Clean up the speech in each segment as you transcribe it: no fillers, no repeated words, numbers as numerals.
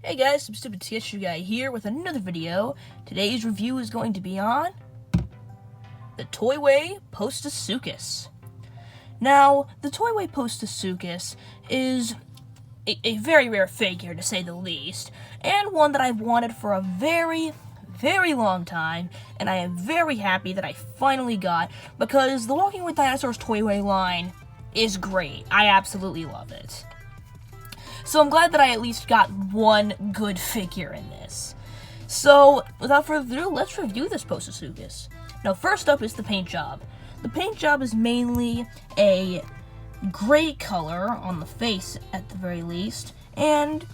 Hey guys, some stupid sketchy guy here with another video. Today's review is going to be on the Toyway Postosuchus. Now, the Toyway Postosuchus is a very rare figure, to say the least, and one that I've wanted for a very long time, and I am very happy that I finally got, because the Walking with Dinosaurs Toyway line is great. I absolutely love it. So I'm glad that I at least got one good figure in this. So, without further ado, let's review this Postosuchus. Now, first up is the paint job. The paint job is mainly a gray color on the face, at the very least, and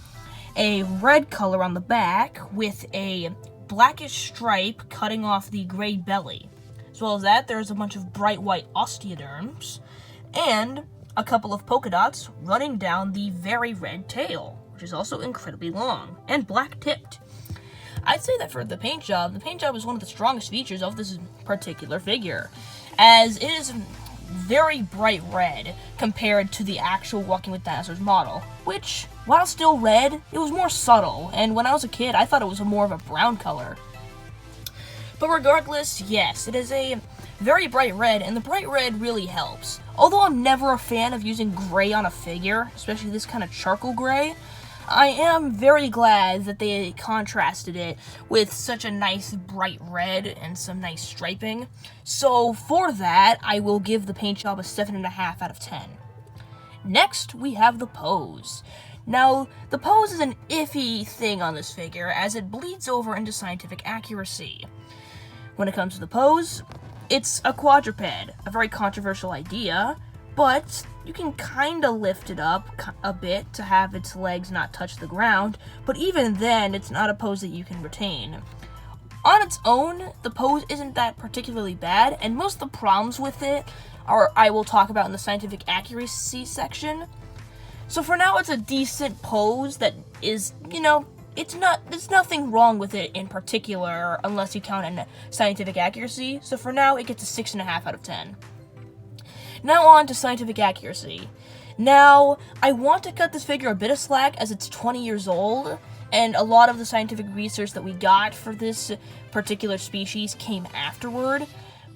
a red color on the back with a blackish stripe cutting off the gray belly. As well as that, there's a bunch of bright white osteoderms, and a couple of polka dots running down the very red tail, which is also incredibly long, and black-tipped. I'd say that for the paint job is one of the strongest features of this particular figure, as it is very bright red compared to the actual Walking with Dinosaurs model, which, while still red, it was more subtle, and when I was a kid, I thought it was more of a brown color. But regardless, yes, it is a very bright red, and the bright red really helps. Although I'm never a fan of using gray on a figure, especially this kind of charcoal gray, I am very glad that they contrasted it with such a nice bright red and some nice striping. So for that, I will give the paint job a 7.5 out of 10. Next, we have the pose. Now, the pose is an iffy thing on this figure, as it bleeds over into scientific accuracy. When it comes to the pose, it's a quadruped, a very controversial idea, but you can kinda lift it up a bit to have its legs not touch the ground, but even then, it's not a pose that you can retain. On its own, the pose isn't that particularly bad, and most of the problems with it I will talk about in the scientific accuracy section. So for now, it's a decent pose that is, there's nothing wrong with it in particular, unless you count in scientific accuracy. So for now, it gets a 6.5 out of 10. Now on to scientific accuracy. Now, I want to cut this figure a bit of slack, as it's 20 years old, and a lot of the scientific research that we got for this particular species came afterward.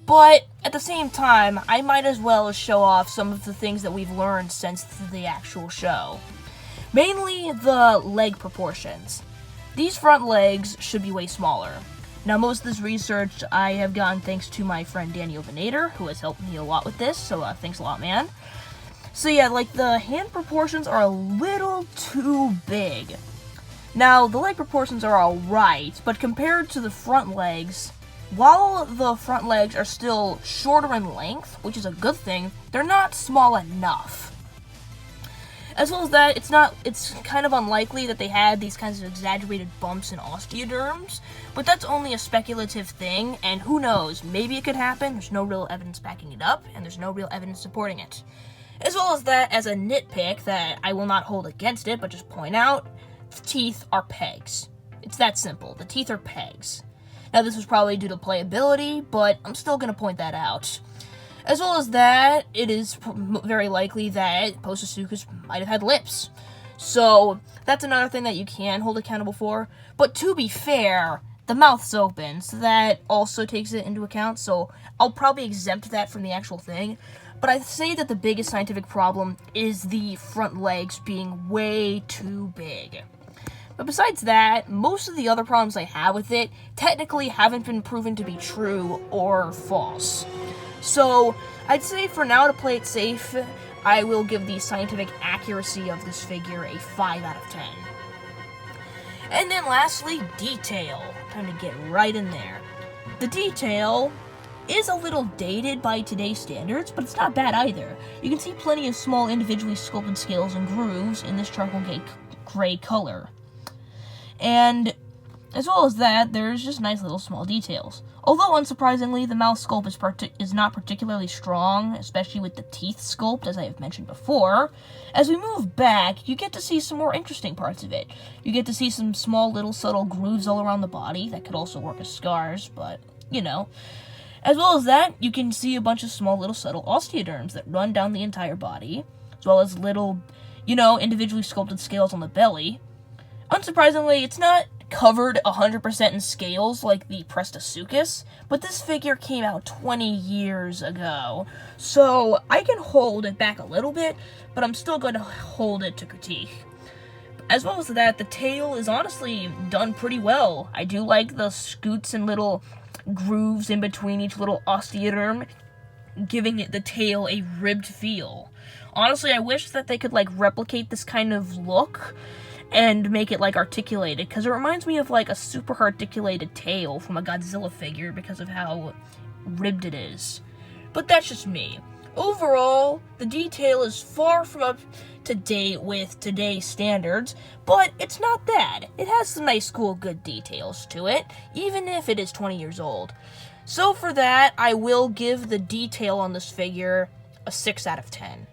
But at the same time, I might as well show off some of the things that we've learned since the actual show. Mainly the leg proportions. These front legs should be way smaller. Now, most of this research I have gotten thanks to my friend Daniel Venator, who has helped me a lot with this, so thanks a lot, man. So yeah, the hand proportions are a little too big. Now, the leg proportions are alright, but compared to the front legs, while the front legs are still shorter in length, which is a good thing, they're not small enough. As well as that, it's kind of unlikely that they had these kinds of exaggerated bumps and osteoderms, but that's only a speculative thing, and who knows, maybe it could happen. There's no real evidence backing it up, and there's no real evidence supporting it. As well as that, as a nitpick that I will not hold against it, but just point out, the teeth are pegs. It's that simple. The teeth are pegs. Now, this was probably due to playability, but I'm still going to point that out. As well as that, it is very likely that Postosuchus might have had lips. So, that's another thing that you can hold accountable for. But to be fair, the mouth's open, so that also takes it into account. So, I'll probably exempt that from the actual thing. But I'd say that the biggest scientific problem is the front legs being way too big. But besides that, most of the other problems I have with it technically haven't been proven to be true or false. So, I'd say for now, to play it safe, I will give the scientific accuracy of this figure a 5 out of 10. And then lastly, detail. Time to get right in there. The detail is a little dated by today's standards, but it's not bad either. You can see plenty of small individually sculpted scales and grooves in this charcoal gray color. And as well as that, there's just nice little small details. Although, unsurprisingly, the mouth sculpt is not particularly strong, especially with the teeth sculpt, as I have mentioned before. As we move back, you get to see some more interesting parts of it. You get to see some small little subtle grooves all around the body that could also work as scars, but, As well as that, you can see a bunch of small little subtle osteoderms that run down the entire body, as well as little, individually sculpted scales on the belly. Unsurprisingly, it's not covered 100% in scales like the Postosuchus, but this figure came out 20 years ago, so I can hold it back a little bit, but I'm still going to hold it to critique. As well as that, the tail is honestly done pretty well. I do like the scoots and little grooves in between each little osteoderm, giving it the tail a ribbed feel. Honestly, I wish that they could replicate this kind of look and make it articulated, because it reminds me of a super articulated tail from a Godzilla figure because of how ribbed it is. But that's just me. Overall, the detail is far from up to date with today's standards, but it's not bad. It has some nice, cool, good details to it, even if it is 20 years old. So for that, I will give the detail on this figure a 6 out of 10.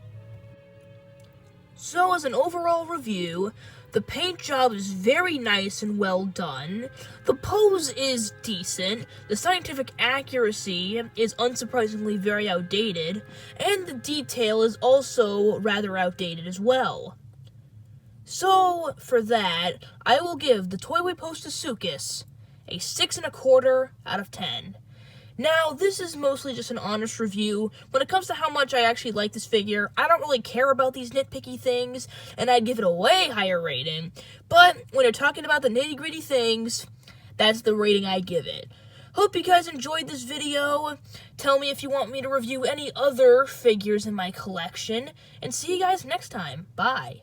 So as an overall review, the paint job is very nice and well done, the pose is decent, the scientific accuracy is unsurprisingly very outdated, and the detail is also rather outdated as well. So, for that, I will give the Toyway Postosuchus a 6.25 out of 10. Now, this is mostly just an honest review. When it comes to how much I actually like this figure, I don't really care about these nitpicky things, and I'd give it a way higher rating. But when you're talking about the nitty-gritty things, that's the rating I give it. Hope you guys enjoyed this video. Tell me if you want me to review any other figures in my collection, and see you guys next time. Bye.